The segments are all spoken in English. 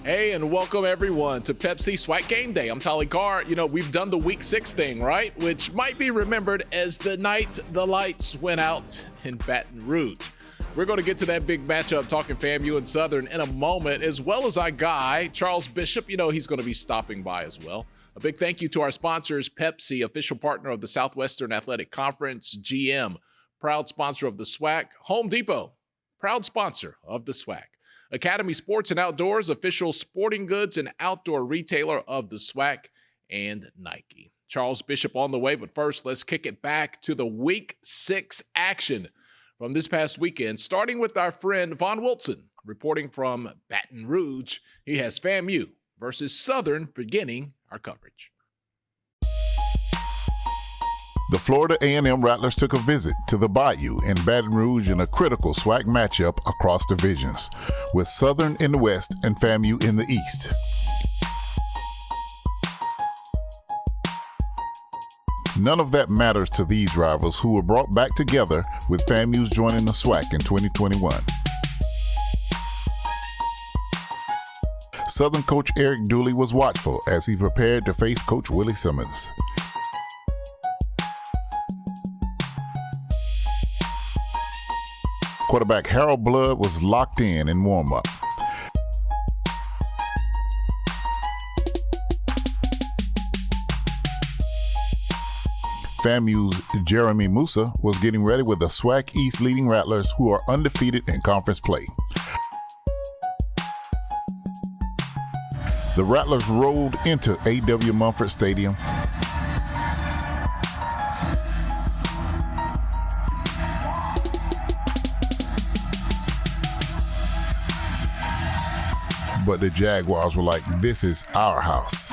Hey, and welcome everyone to Pepsi SWAC Game Day. I'm Tolly Carr. You know, we've done the Week 6 thing, right? Which might be remembered as the night the lights went out in Baton Rouge. We're going to get to that big matchup talking FAMU and Southern in a moment, as well as our guy, Charles Bishop. You know, he's going to be stopping by as well. A big thank you to our sponsors, Pepsi, official partner of the Southwestern Athletic Conference, GM, proud sponsor of the SWAC, Home Depot, proud sponsor of the SWAC. Academy Sports and Outdoors, official sporting goods and outdoor retailer of the SWAC, and Nike. Charles Bishop on the way, but first, let's kick it back to the Week 6 action from this past weekend, starting with our friend Vaughn Wilson, reporting from Baton Rouge. He has FAMU versus Southern beginning our coverage. The Florida A&M Rattlers took a visit to the Bayou in Baton Rouge in a critical SWAC matchup across divisions, with Southern in the West and FAMU in the East. None of that matters to these rivals, who were brought back together with FAMU's joining the SWAC in 2021. Southern coach Eric Dooley was watchful as he prepared to face Coach Willie Simmons. Quarterback Harold Blood was locked in warm-up. FAMU's Jeremy Musa was getting ready with the SWAC East leading Rattlers, who are undefeated in conference play. The Rattlers rolled into A.W. Mumford Stadium. But the Jaguars were like, this is our house.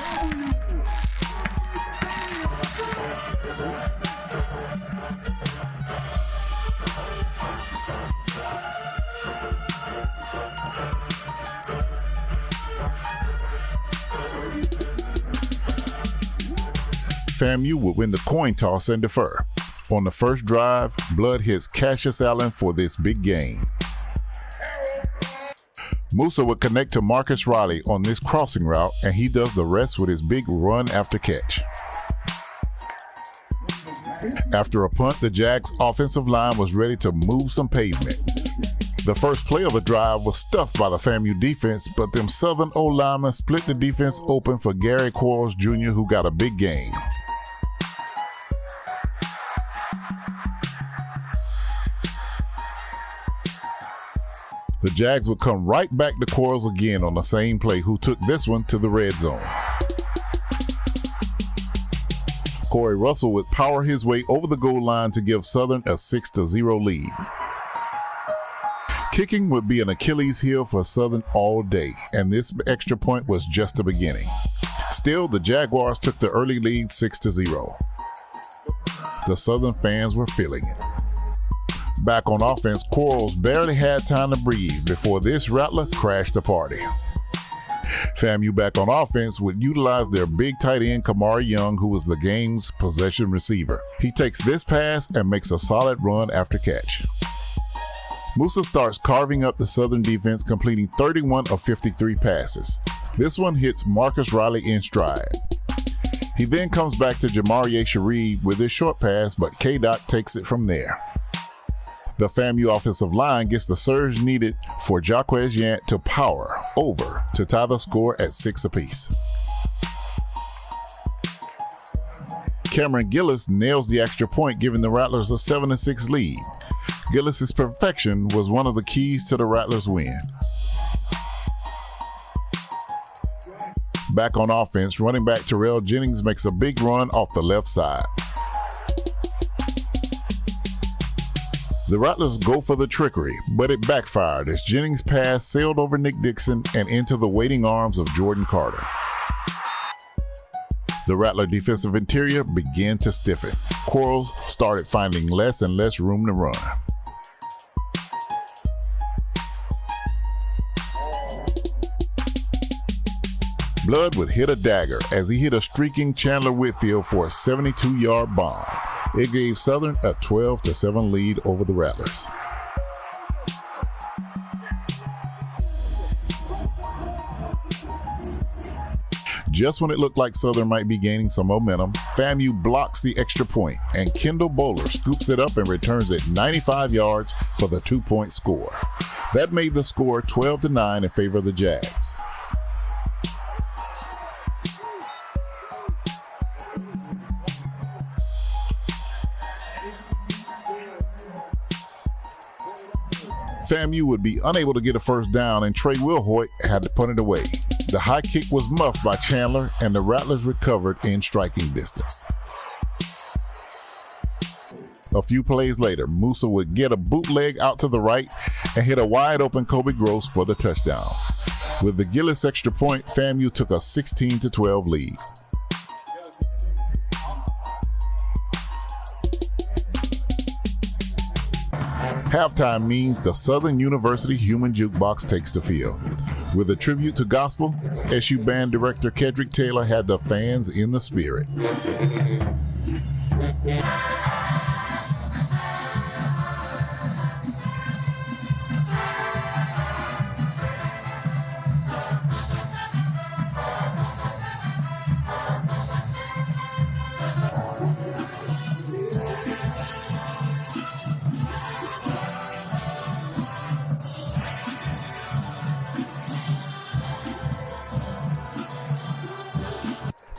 FAMU would win the coin toss and defer. On the first drive, Blood hits Cassius Allen for this big gain. Musa would connect to Marcus Riley on this crossing route, and he does the rest with his big run after catch. After a punt, the Jags' offensive line was ready to move some pavement. The first play of the drive was stuffed by the FAMU defense, but them Southern O-linemen split the defense open for Gary Quarles Jr., who got a big gain. The Jags would come right back to Quarles again on the same play, who took this one to the red zone. Corey Russell would power his way over the goal line to give Southern a 6-0 lead. Kicking would be an Achilles heel for Southern all day, and this extra point was just the beginning. Still, the Jaguars took the early lead 6-0. The Southern fans were feeling it. Back on offense, Quarles barely had time to breathe before this Rattler crashed the party. FAMU back on offense would utilize their big tight end Kamari Young, who was the game's possession receiver. He takes this pass and makes a solid run after catch. Musa starts carving up the Southern defense, completing 31 of 53 passes. This one hits Marcus Riley in stride. He then comes back to Jamarie Sharif with his short pass, but K-Dot takes it from there. The FAMU offensive line gets the surge needed for Jaquez Yant to power over to tie the score at 6 apiece. Cameron Gillis nails the extra point, giving the Rattlers a 7-6 lead. Gillis' perfection was one of the keys to the Rattlers' win. Back on offense, running back Terrell Jennings makes a big run off the left side. The Rattlers go for the trickery, but it backfired as Jennings' pass sailed over Nick Dixon and into the waiting arms of Jordan Carter. The Rattler defensive interior began to stiffen. Quarles started finding less and less room to run. Blood would hit a dagger as he hit a streaking Chandler Whitfield for a 72-yard bomb. It gave Southern a 12-7 lead over the Rattlers. Just when it looked like Southern might be gaining some momentum, FAMU blocks the extra point, and Kendall Bowler scoops it up and returns it 95 yards for the 2-point score. That made the score 12-9 in favor of the Jags. FAMU would be unable to get a first down, and Trey Wilhoit had to punt it away. The high kick was muffed by Chandler, and the Rattlers recovered in striking distance. A few plays later, Musa would get a bootleg out to the right and hit a wide-open Kobe Gross for the touchdown. With the Gillis extra point, FAMU took a 16-12 lead. Halftime means the Southern University Human Jukebox takes the field. With a tribute to gospel, SU band director Kedrick Taylor had the fans in the spirit.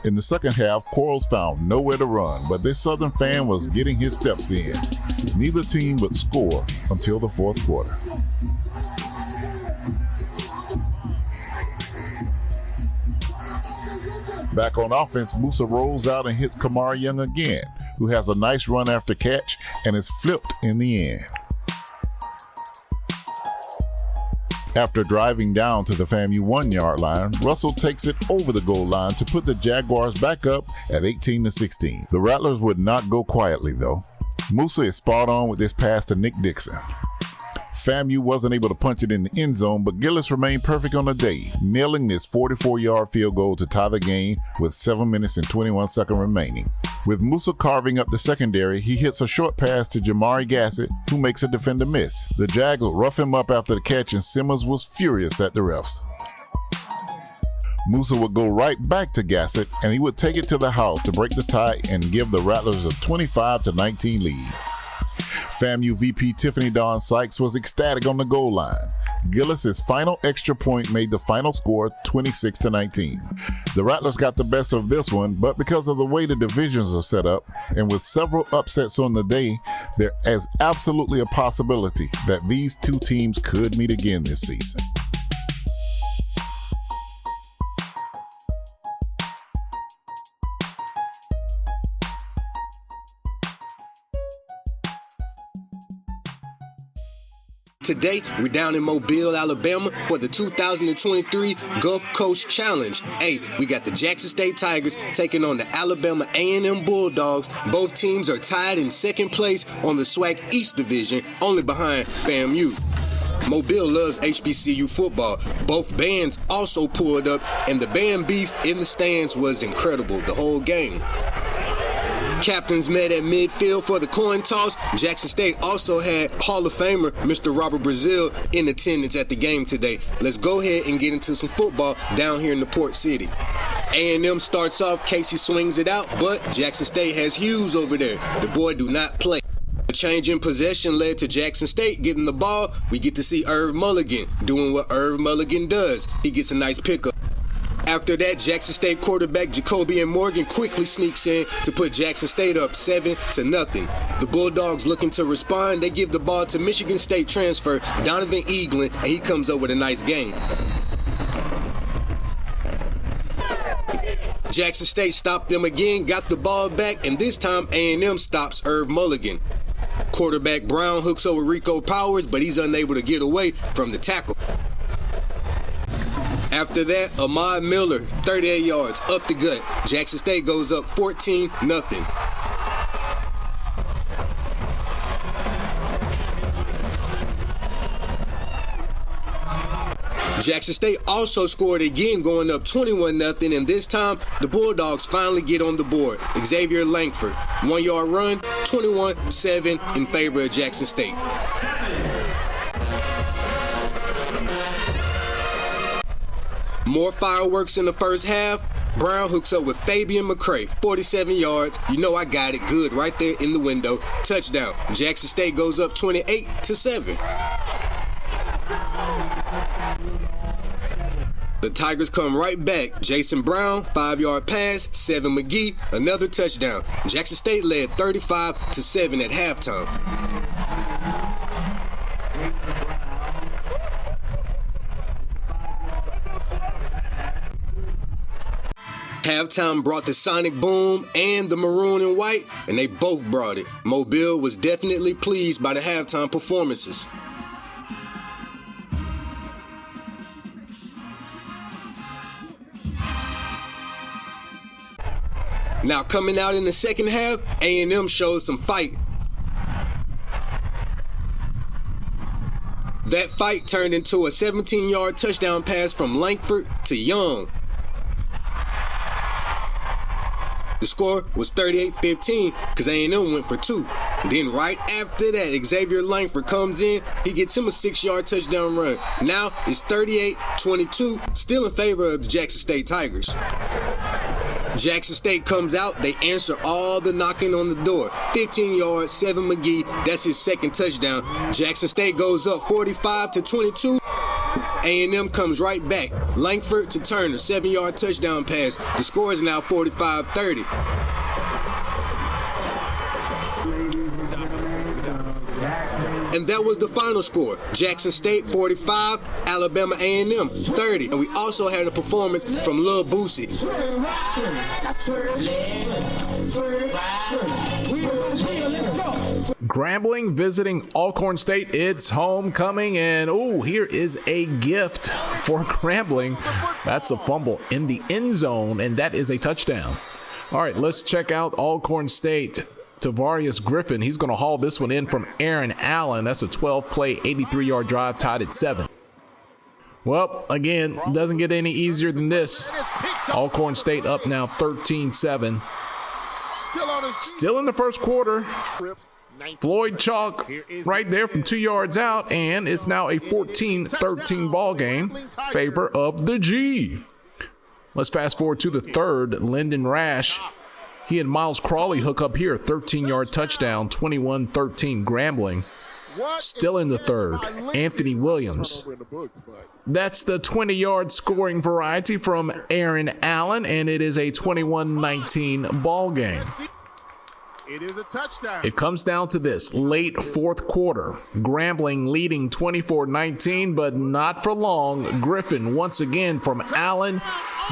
In the second half, Quarles found nowhere to run, but this Southern fan was getting his steps in. Neither team would score until the fourth quarter. Back on offense, Musa rolls out and hits Kamar Young again, who has a nice run after catch and is flipped in the end. After driving down to the FAMU 1-yard line, Russell takes it over the goal line to put the Jaguars back up at 18-16. The Rattlers would not go quietly though. Musa is spot on with this pass to Nick Dixon. FAMU wasn't able to punch it in the end zone, but Gillis remained perfect on the day, nailing this 44-yard field goal to tie the game with 7 minutes and 21 seconds remaining. With Musa carving up the secondary, he hits a short pass to Jamari Gassett, who makes a defender miss. The Jags will rough him up after the catch, and Simmons was furious at the refs. Musa would go right back to Gassett, and he would take it to the house to break the tie and give the Rattlers a 25-19 lead. FAMU VP Tiffany Dawn Sykes was ecstatic on the goal line. Gillis' final extra point made the final score 26-19. The Rattlers got the best of this one, but because of the way the divisions are set up, and with several upsets on the day, there is absolutely a possibility that these two teams could meet again this season. Today, we're down in Mobile, Alabama for the 2023 Gulf Coast Challenge. Hey, we got the Jackson State Tigers taking on the Alabama A&M Bulldogs. Both teams are tied in second place on the SWAC East Division, only behind FAMU. Mobile loves HBCU football. Both bands also pulled up, and the band beef in the stands was incredible the whole game. Captains met at midfield for the coin toss. Jackson State also had Hall of Famer Mr. Robert Brazil in attendance at the game today. Let's go ahead and get into some football down here in the Port City. A&M starts off, Casey swings it out, but Jackson State has Hughes over there. The boy do not play. A change in possession led to Jackson State getting the ball. We get to see Irv Mulligan doing what Irv Mulligan does. He gets a nice pickup. After that, Jackson State quarterback Jacobian Morgan quickly sneaks in to put Jackson State up 7-0. The Bulldogs looking to respond. They give the ball to Michigan State transfer Donovan Eaglin, and he comes up with a nice game. Jackson State stopped them again, got the ball back, and this time A&M stops Irv Mulligan. Quarterback Brown hooks over Rico Powers, but he's unable to get away from the tackle. After that, Ahmad Miller, 38 yards, up the gut. Jackson State goes up 14-0. Jackson State also scored again, going up 21-0, and this time, the Bulldogs finally get on the board. Xavier Langford, 1-yard run, 21-7 in favor of Jackson State. More fireworks in the first half. Brown hooks up with Fabian McCray, 47 yards. You know I got it good right there in the window. Touchdown. Jackson State goes up 28-7. The Tigers come right back. Jason Brown, 5-yard pass. Seven McGee, another touchdown. Jackson State led 35-7 at halftime. Halftime brought the sonic boom and the maroon and white, and they both brought it. Mobile was definitely pleased by the halftime performances. Now coming out in the second half, A&M showed some fight. That fight turned into a 17-yard touchdown pass from Langford to Young. The score was 38-15 because A&M went for two. Then right after that, Xavier Langford comes in. He gets him a 6-yard touchdown run. Now it's 38-22, still in favor of the Jackson State Tigers. Jackson State comes out. They answer all the knocking on the door. 15 yards, 7 McGee. That's his second touchdown. Jackson State goes up 45-22. A&M comes right back. Langford to Turner, 7-yard touchdown pass. The score is now 45-30. And that was the final score. Jackson State 45, Alabama A&M 30. And we also had a performance from Lil Boosie. Grambling visiting Alcorn State. It's homecoming, and here is a gift for Grambling. That's a fumble in the end zone, and that is a touchdown. All right, let's check out Alcorn State. Tavarius Griffin, he's going to haul this one in from Aaron Allen. That's a 12-play, 83-yard drive tied at 7. Well, again, doesn't get any easier than this. Alcorn State up now 13-7. Still in the first quarter. Floyd Chalk right there from 2 yards out, and it's now a 14-13 ball game. Favor of the G. Let's fast forward to the third. Lyndon Rash. He and Miles Crawley hook up here, 13-yard touchdown, 21-13 Grambling. Still in the third, Anthony Williams. That's the 20-yard scoring variety from Aaron Allen, and it is a 21-19 ball game. It is a touchdown. It comes down to this, late fourth quarter. Grambling leading 24-19, but not for long. Griffin once again from Allen.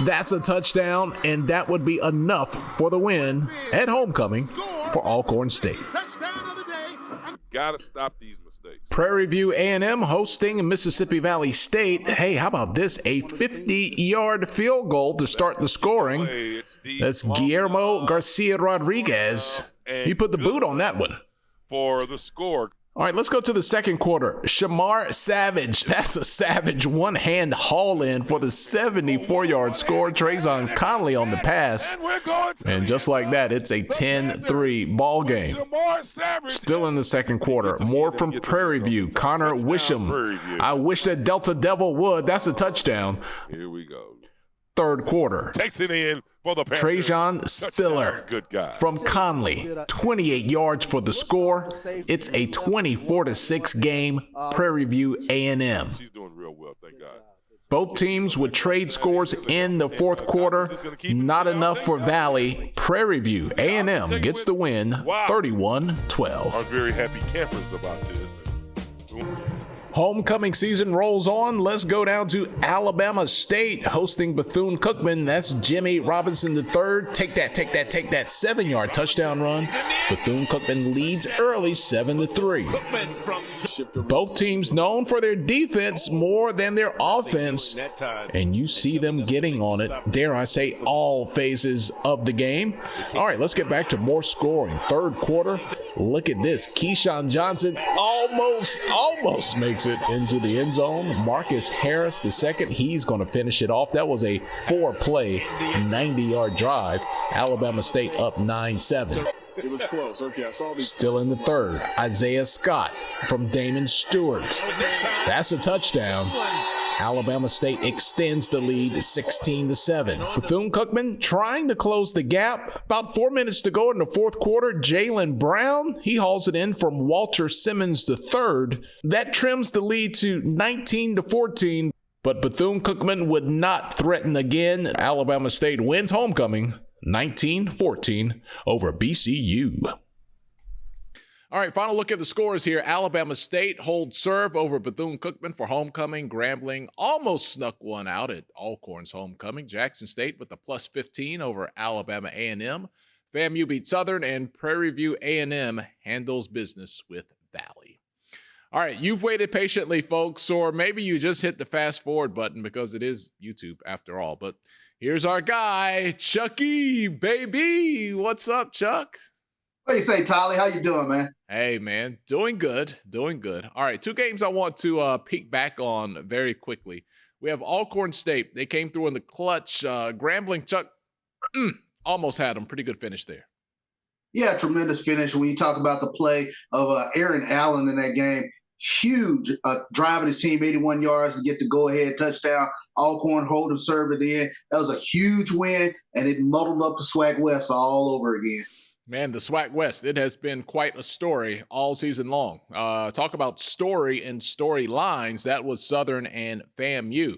That's a touchdown, and that would be enough for the win at homecoming for Alcorn State. Touchdown of the day. Gotta stop these mistakes. Prairie View A&M hosting Mississippi Valley State. Hey, how about this? A 50-yard field goal to start the scoring. That's Guillermo Garcia Rodriguez. He put the boot on that one. For the score. All right, let's go to the second quarter. Shamar Savage. That's a savage one-hand haul-in for the 74-yard score. Trayvon Conley on the pass. And just like that, it's a 10-3 ball game. Still in the second quarter. More from Prairie View. Connor Wisham. I wish that Delta Devil would. That's a touchdown. Here we go. Third quarter. Takes it in for the Trajan Spiller Good guy. from Conley, 28 yards for the score. It's a 24-6 game. Prairie View A&M. She's doing real well, thank God. Both teams would trade scores in the fourth quarter. Not enough for Valley. Prairie View A&M gets the win, 31-12. Are very happy campers about this. Homecoming season rolls on. Let's go down to Alabama State hosting Bethune-Cookman. That's Jimmy Robinson III. Take that 7-yard touchdown run. Bethune-Cookman leads early 7-3. Both teams known for their defense more than their offense. And you see them getting on it, dare I say, all phases of the game. All right, let's get back to more scoring. Third quarter. Look at this. Keyshawn Johnson almost makes it into the end zone. Marcus Harris II, he's going to finish it off. That was a 4-play, 90-yard drive. Alabama State up 9-7. It was close. Okay, I saw these. Still in the third, Isaiah Scott from Damon Stewart. That's a touchdown. Alabama State extends the lead 16-7. Bethune-Cookman trying to close the gap. About 4 minutes to go in the fourth quarter. Jalen Brown, he hauls it in from Walter Simmons III. That trims the lead to 19-14. But Bethune-Cookman would not threaten again. Alabama State wins homecoming 19-14 over BCU. All right, final look at the scores here. Alabama State holds serve over Bethune-Cookman for homecoming. Grambling almost snuck one out at Alcorn's homecoming. Jackson State with a plus 15 over Alabama A&M. FAMU beats Southern, and Prairie View A&M handles business with Valley. All right, you've waited patiently, folks, or maybe you just hit the fast forward button because it is YouTube after all. But here's our guy, Chucky, baby. What's up, Chuck? What do you say, Tolly? How you doing, man? Hey, man, doing good. All right, two games I want to peek back on very quickly. We have Alcorn State. They came through in the clutch. Grambling, Chuck, almost had them. Pretty good finish there. Yeah, tremendous finish. When you talk about the play of Aaron Allen in that game, huge driving his team 81 yards to get the go-ahead touchdown. Alcorn holding serve at the end. That was a huge win, and it muddled up the SWAC West all over again. Man, the SWAC West, it has been quite a story all season long. Talk about story and storylines. That was Southern and FAMU.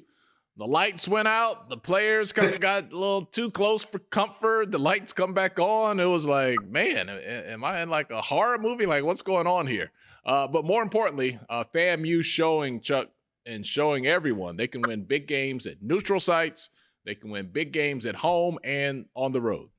The lights went out. The players kind of got a little too close for comfort. The lights come back on. It was like, man, am I in like a horror movie? Like, what's going on here? But more importantly, FAMU showing Chuck and showing everyone they can win big games at neutral sites. They can win big games at home and on the road.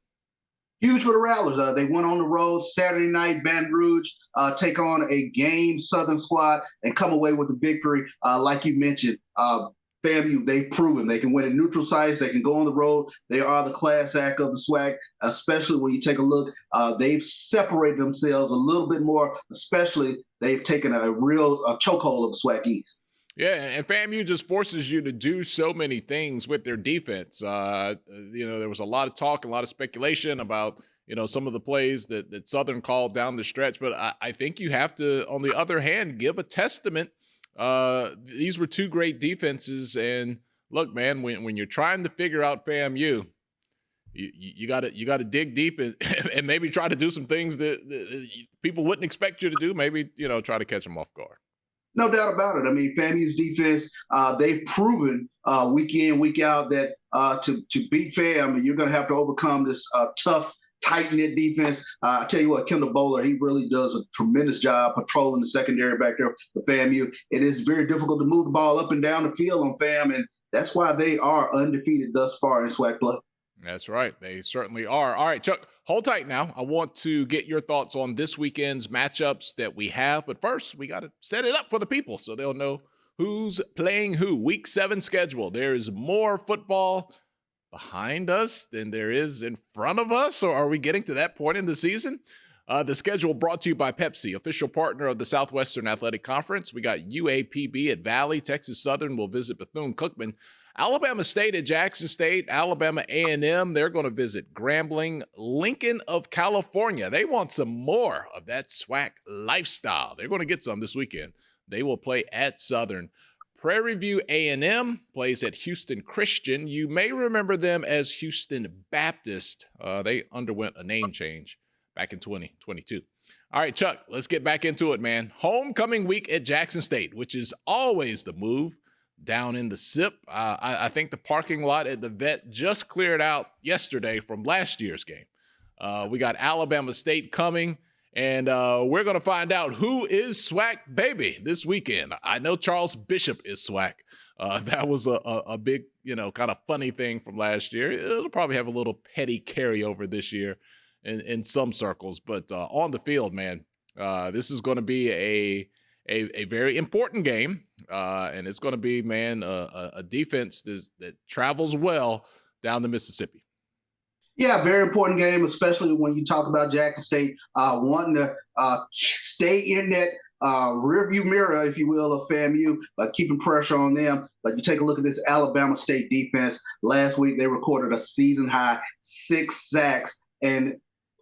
Huge for the Rattlers. They went on the road Saturday night, Baton Rouge, take on a game Southern squad and come away with the victory. Like you mentioned, FAMU, they've proven they can win at neutral sites. They can go on the road. They are the class act of the SWAC, especially when you take a look. They've separated themselves a little bit more, especially they've taken a real chokehold of the SWAC East. Yeah, and FAMU just forces you to do so many things with their defense. There was a lot of talk, a lot of speculation about, some of the plays that Southern called down the stretch. But I think you have to, on the other hand, give a testament. These were two great defenses. And look, man, when you're trying to figure out FAMU, you got to dig deep and maybe try to do some things that people wouldn't expect you to do. Maybe, try to catch them off guard. No doubt about it. I mean, FAMU's defense, they've proven week in, week out that to beat FAM, you're going to have to overcome this tough, tight-knit defense. I tell you what, Kendall Bowler, he really does a tremendous job patrolling the secondary back there for FAMU. It is very difficult to move the ball up and down the field on FAM, and that's why they are undefeated thus far in SWAC play. That's right. They certainly are. All right, Chuck, hold tight now. I want to get your thoughts on this weekend's matchups that we have. But first, we got to set it up for the people so they'll know who's playing who. Week 7 schedule. There is more football behind us than there is in front of us. Or are we getting to that point in the season? The schedule brought to you by Pepsi, official partner of the Southwestern Athletic Conference. We got UAPB at Valley. Texas Southern will visit Bethune-Cookman. Alabama State at Jackson State, Alabama A&M, they're going to visit Grambling, Lincoln of California. They want some more of that SWAC lifestyle. They're going to get some this weekend. They will play at Southern. Prairie View A&M plays at Houston Christian. You may remember them as Houston Baptist. They underwent a name change back in 2022. All right, Chuck, let's get back into it, man. Homecoming week at Jackson State, which is always the move. Down in the SIP. I think the parking lot at the Vet just cleared out yesterday from last year's game. We got Alabama State coming, and we're going to find out who is SWAC baby this weekend. I know Charles Bishop is SWAC. That was a big, kind of funny thing from last year. It'll probably have a little petty carryover this year in some circles, but on the field, man, this is going to be a very important game, and it's going to be, man, a defense that travels well down the Mississippi. Yeah, very important game, especially when you talk about Jackson State wanting to stay in that rearview mirror, if you will, of FAMU, keeping pressure on them. But you take a look at this Alabama State defense. Last week, they recorded a season-high 6 sacks, and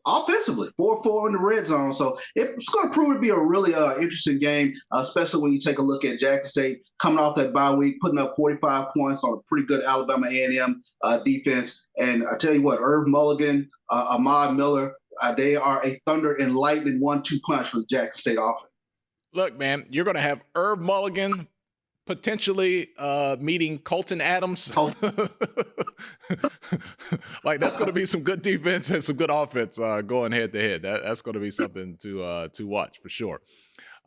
offensively, 4-4 in the red zone. So it's going to prove to be a really interesting game, especially when you take a look at Jackson State coming off that bye week, putting up 45 points on a pretty good Alabama A&M defense. And I tell you what, Irv Mulligan, Ahmad Miller, they are a thunder and lightning 1-2 punch for the Jackson State offense. Look, man, you're going to have Irv Mulligan potentially meeting Colton Adams. Like, that's going to be some good defense and some good offense going head to head. That's going to be something to watch for sure.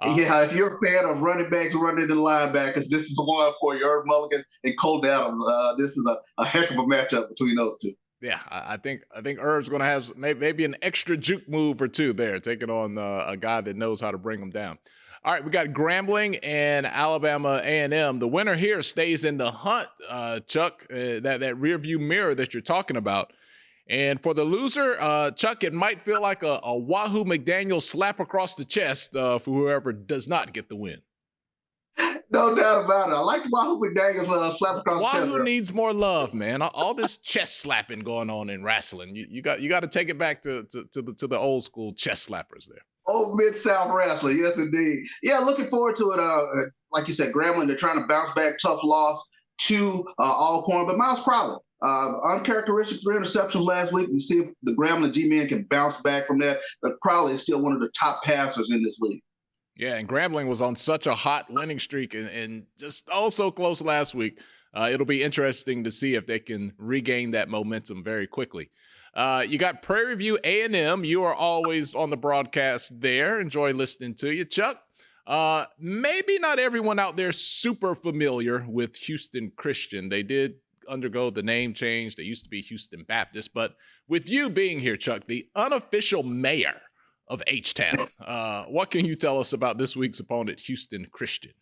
Yeah, if you're a fan of running backs running the linebackers, this is the one for you, Irv Mulligan and Colton Adams. This is a heck of a matchup between those two. Yeah, I think Irv's going to have maybe an extra juke move or two there, taking on a guy that knows how to bring them down. All right, we got Grambling and Alabama A&M. The winner here stays in the hunt, Chuck, that rear view mirror that you're talking about. And for the loser, Chuck, it might feel like a Wahoo McDaniel slap across the chest for whoever does not get the win. No doubt about it. I like Wahoo McDaniel's slap across the chest. Wahoo needs more love, man. All this chest slapping going on in wrestling. You got to take it back to the old school chest slappers there. Old Mid-South wrestling, yes, indeed. Yeah, looking forward to it. Like you said, Grambling, they're trying to bounce back, tough loss to Alcorn. But Miles Crowley, uncharacteristic 3 interceptions last week. We see if the Grambling G-Men can bounce back from that. But Crowley is still one of the top passers in this league. Yeah, and Grambling was on such a hot winning streak and just so close last week. It'll be interesting to see if they can regain that momentum very quickly. You got Prairie View A&M. You are always on the broadcast there. Enjoy listening to you, Chuck. Maybe not everyone out there super familiar with Houston Christian. They did undergo the name change. They used to be Houston Baptist. But with you being here, Chuck, the unofficial mayor of H-Town, what can you tell us about this week's opponent, Houston Christian?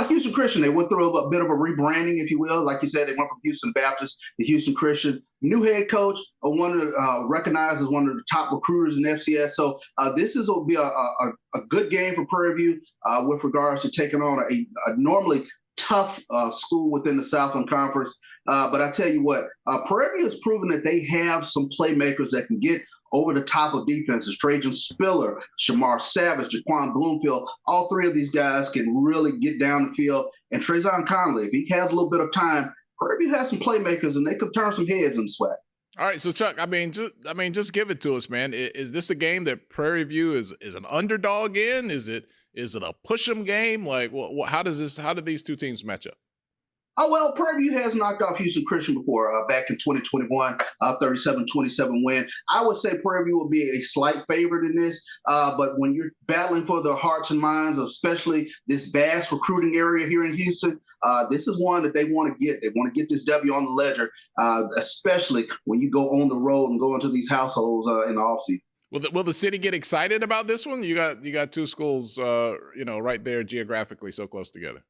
Houston Christian, they went through a bit of a rebranding, if you will. Like you said, they went from Houston Baptist to Houston Christian. New head coach, recognized as one of the top recruiters in FCS. So this will be a good game for Prairie View with regards to taking on a normally tough school within the Southland Conference. But I tell you what, Prairie View has proven that they have some playmakers that can get over the top of defenses. Trajan Spiller, Shamar Savage, Jaquan Bloomfield, all three of these guys can really get down the field. And Trezon Conley, if he has a little bit of time, Prairie View has some playmakers and they could turn some heads in the SWAC. All right, so Chuck, just give it to us, man. Is this a game that Prairie View is an underdog in? Is it a push 'em game? Like, how do these two teams match up? Oh, well, Prairie View has knocked off Houston Christian before, back in 2021, 37-27 win. I would say Prairie View will be a slight favorite in this, but when you're battling for the hearts and minds, of especially this vast recruiting area here in Houston, this is one that they want to get. They want to get this W on the ledger, especially when you go on the road and go into these households in the offseason. Will the city get excited about this one? You got two schools, right there geographically so close together.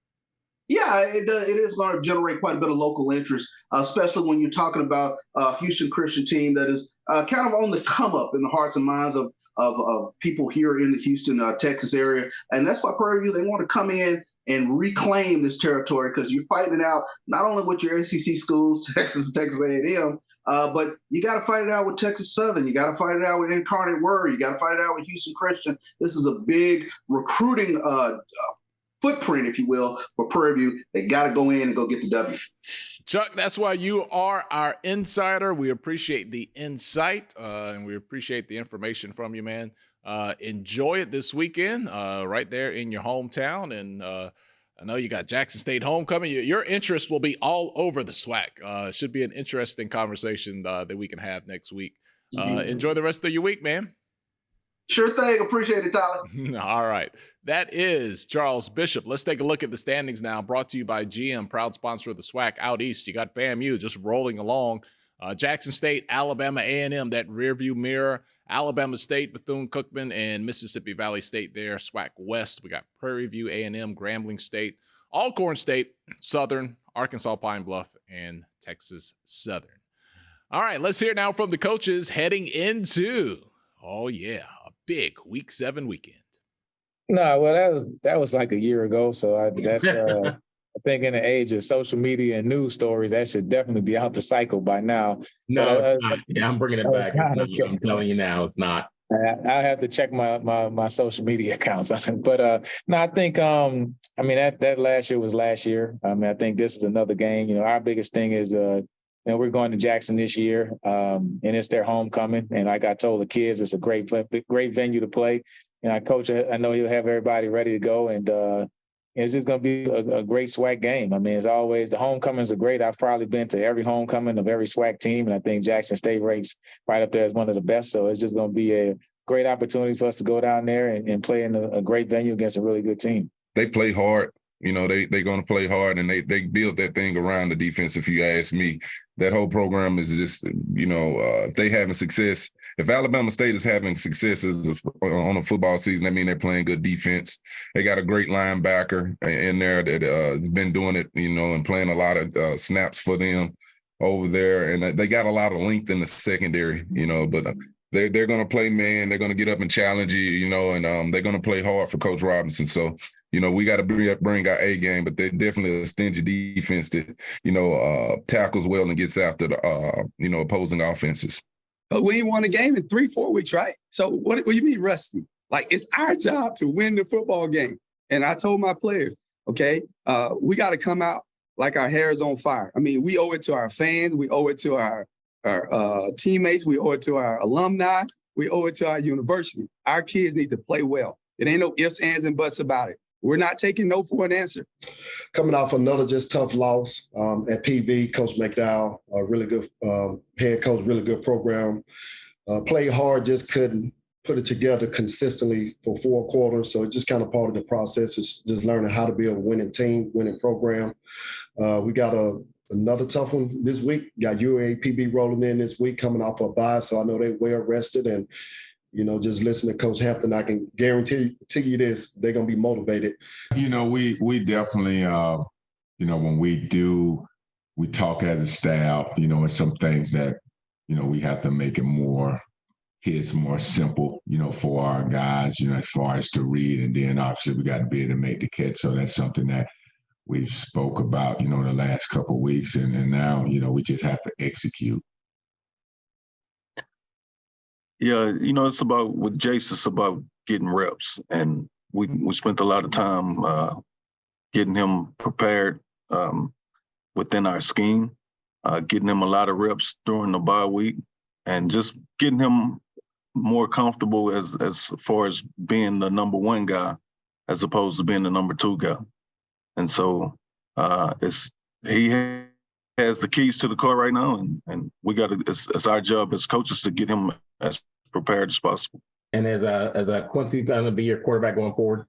Yeah, it is going to generate quite a bit of local interest, especially when you're talking about a Houston Christian team that is kind of on the come up in the hearts and minds of people here in the Houston, Texas area. And that's why Prairie View, they want to come in and reclaim this territory, because you're fighting it out not only with your SEC schools, Texas and Texas A&M, but you got to fight it out with Texas Southern. You got to fight it out with Incarnate Word. You got to fight it out with Houston Christian. This is a big recruiting footprint, if you will, for Prairie View. They got to go in and go get the W. Chuck, that's why you are our insider. We appreciate the insight and we appreciate the information from you, man. Enjoy it this weekend right there in your hometown. And I know you got Jackson State homecoming. Your interest will be all over the SWAC. Should be an interesting conversation that we can have next week. Enjoy the rest of your week, man. Sure thing. Appreciate it, Tyler. All right. That is Charles Bishop. Let's take a look at the standings now, brought to you by GM, proud sponsor of the SWAC out east. You got FAMU just rolling along. Jackson State, Alabama A&M, that rearview mirror. Alabama State, Bethune-Cookman, and Mississippi Valley State there. SWAC West, we got Prairie View A&M, Grambling State, Alcorn State, Southern, Arkansas Pine Bluff, and Texas Southern. All right, let's hear now from the coaches heading into, a big Week 7 weekend. No, well, that was like a year ago, so that's I think in the age of social media and news stories, that should definitely be out the cycle by now. No, it's not. Yeah, I'm bringing it back. I'm telling you now, it's not. I have to check my social media accounts. But no, I think I mean that last year was last year. I mean, I think this is another game. You know, our biggest thing is you know, we're going to Jackson this year, and it's their homecoming. And like I told the kids, it's a great venue to play. And Coach, I know he'll have everybody ready to go, and it's just going to be a great SWAC game. I mean, as always, the homecomings are great. I've probably been to every homecoming of every SWAC team, and I think Jackson State ranks right up there as one of the best. So it's just going to be a great opportunity for us to go down there and play in a great venue against a really good team. They play hard. You know, they're going to play hard, and they build that thing around the defense, if you ask me. That whole program is just, you know, if they having success, if Alabama State is having success on a football season, that means they're playing good defense. They got a great linebacker in there that has been doing it, you know, and playing a lot of snaps for them over there. And they got a lot of length in the secondary, you know, but they're going to play man. They're going to get up and challenge you, you know, and they're going to play hard for Coach Robinson. So, you know, we got to bring our A game, but they're definitely a stingy defense that, you know, tackles well and gets after the, you know, opposing offenses. But we ain't won a game in 3-4 weeks, right? So what do you mean rusty? Like, it's our job to win the football game. And I told my players, okay, we got to come out like our hair is on fire. I mean, we owe it to our fans. We owe it to our teammates. We owe it to our alumni. We owe it to our university. Our kids need to play well. It ain't no ifs, ands, and buts about it. We're not taking no for an answer. Coming off another just tough loss at PV, Coach McDowell, a really good head coach, really good program. Played hard, just couldn't put it together consistently for 4 quarters. So it's just kind of part of the process is just learning how to be a winning team, winning program. We got another tough one this week. Got UAPB rolling in this week, coming off a bye. So I know they're well rested, and you know, just listening to Coach Hampton, I can guarantee you this, they're going to be motivated. You know, we definitely, you know, when we talk as a staff, you know, it's some things that, you know, we have to make it more simple, you know, for our guys, you know, as far as to read. And then obviously we got to be able to make the catch. So that's something that we've spoke about, you know, the last couple of weeks. And now, you know, we just have to execute. Yeah, you know, it's about with Jace, it's about getting reps, and we spent a lot of time getting him prepared within our scheme, getting him a lot of reps during the bye week, and just getting him more comfortable as far as being the number 1 guy as opposed to being the number 2 guy. And so he has the keys to the car right now, and we got to. It's our job as coaches to get him as prepared as possible. And as a Quincy going to be your quarterback going forward?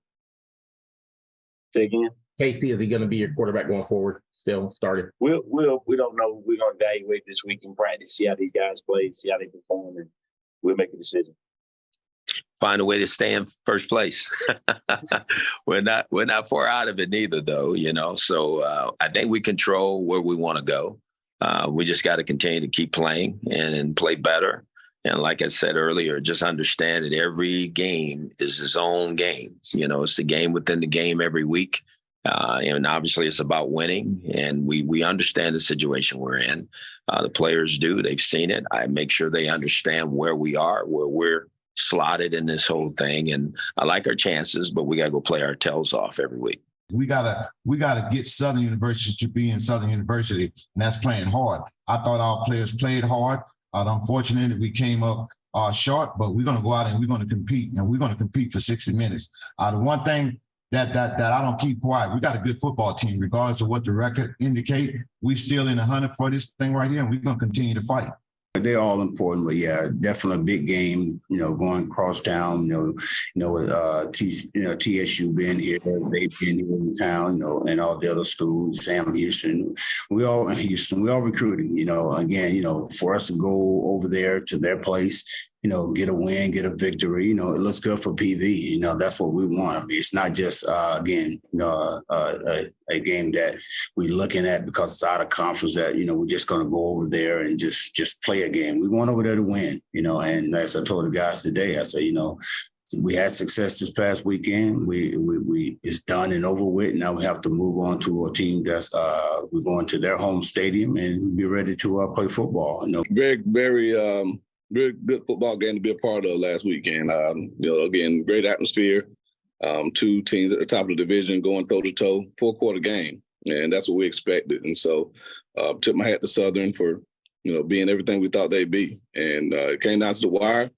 Say again. Casey, is he going to be your quarterback going forward? Still started. We don't know. We're going to evaluate this week in practice, see how these guys play, see how they perform, and we'll make a decision. Find a way to stay in first place. We're not far out of it neither, though, you know. So I think we control where we want to go. We just got to continue to keep playing and play better. And like I said earlier, just understand that every game is its own game. You know, it's the game within the game every week. And obviously it's about winning. And we understand the situation we're in. The players do. They've seen it. I make sure they understand where we are, where we're slotted in this whole thing. And I like our chances, but we got to go play our tails off every week. We gotta get Southern University to be in Southern University, and that's playing hard. I thought our players played hard. Unfortunately, we came up short, but we're going to go out and we're going to compete, and we're going to compete for 60 minutes. The one thing that I don't keep quiet, we got a good football team, regardless of what the record indicate. We still in the hunt for this thing right here, and we're going to continue to fight. They're all important, but yeah, definitely a big game. You know, going across town. TSU being here, they've been here in town. You know, and all the other schools, Sam Houston. We all in Houston. We all recruiting. You know, again, you know, for us to go over there to their place, you know, get a win, get a victory. You know, it looks good for PV. You know, that's what we want. I mean, it's not just a game that we're looking at because it's out of conference that, you know, we're just going to go over there and just play a game. We want over there to win, you know, and as I told the guys today, I said, you know, we had success this past weekend. We it's done and over with. Now we have to move on to a team that's we're going to their home stadium and be ready to play football. Very good football game to be a part of last weekend. Again, great atmosphere. Two teams at the top of the division going toe to toe, 4-quarter game, and that's what we expected. And so, tip my hat to Southern for being everything we thought they'd be, and it came down to the wire.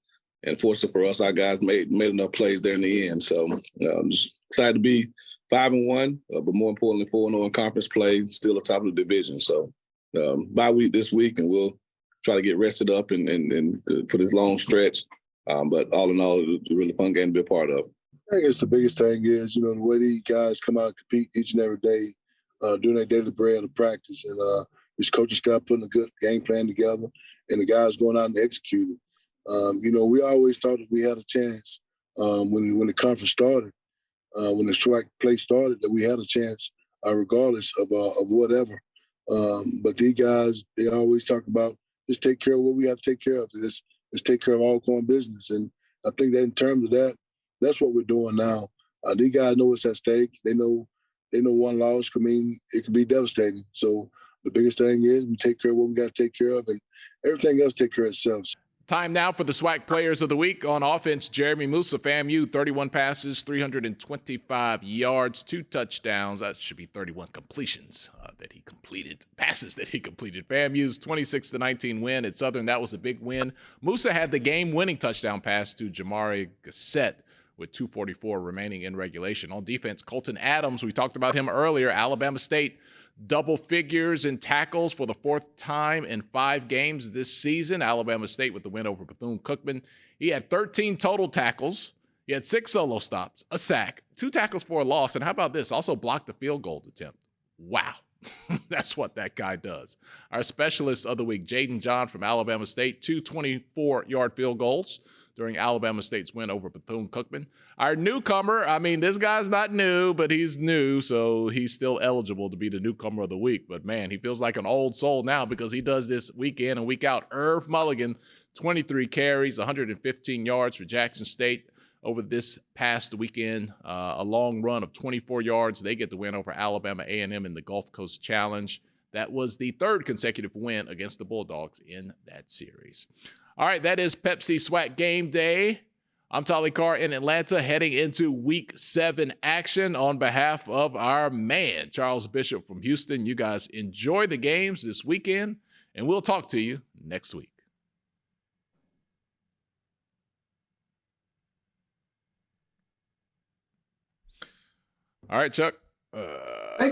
And fortunately for us, our guys made enough plays there in the end. So I'm just excited to be 5-1, but more importantly, 4-0 in conference play, still atop of the division. So bye week this week, and we'll try to get rested up and for this long stretch. But all in all, it's a really fun game to be a part of. I guess the biggest thing is, the way these guys come out and compete each and every day, doing their daily bread of practice, and this coaching staff putting a good game plan together, and the guys going out and executing. We always thought that we had a chance when the conference started, when the SWAC play started, that we had a chance regardless of whatever. But these guys, they always talk about just take care of what we have to take care of. Let's take care of all going business. And I think that in terms of that, that's what we're doing now. These guys know what's at stake. They know one loss could mean it could be devastating. So the biggest thing is we take care of what we got to take care of, and everything else take care of itself. Time now for the SWAC Players of the Week. On offense, Jeremy Musa, FAMU, 31 passes, 325 yards, 2 touchdowns. That should be 31 completions passes that he completed. FAMU's 26-19 win at Southern. That was a big win. Musa had the game-winning touchdown pass to Jamari Gassett with 2:44 remaining in regulation. On defense, Colton Adams, we talked about him earlier, Alabama State, double figures in tackles for the 4th time in 5 games this season. Alabama State with the win over Bethune-Cookman. He had 13 total tackles. He had 6 solo stops, a sack, 2 tackles for a loss, and how about this? Also blocked the field goal attempt. Wow. That's what that guy does. Our specialist of the week, Jaden John from Alabama State, 2 24-yard field goals during Alabama State's win over Bethune-Cookman. Our newcomer, this guy's not new, but he's new, so he's still eligible to be the newcomer of the week. But, man, he feels like an old soul now because he does this week in and week out. Irv Mulligan, 23 carries, 115 yards for Jackson State over this past weekend. A long run of 24 yards. They get the win over Alabama A&M in the Gulf Coast Challenge. That was the 3rd consecutive win against the Bulldogs in that series. All right, that is Pepsi SWAC Game Day. I'm Tolly Carr in Atlanta, heading into Week 7 action on behalf of our man, Charles Bishop from Houston. You guys enjoy the games this weekend, and we'll talk to you next week. All right, Chuck.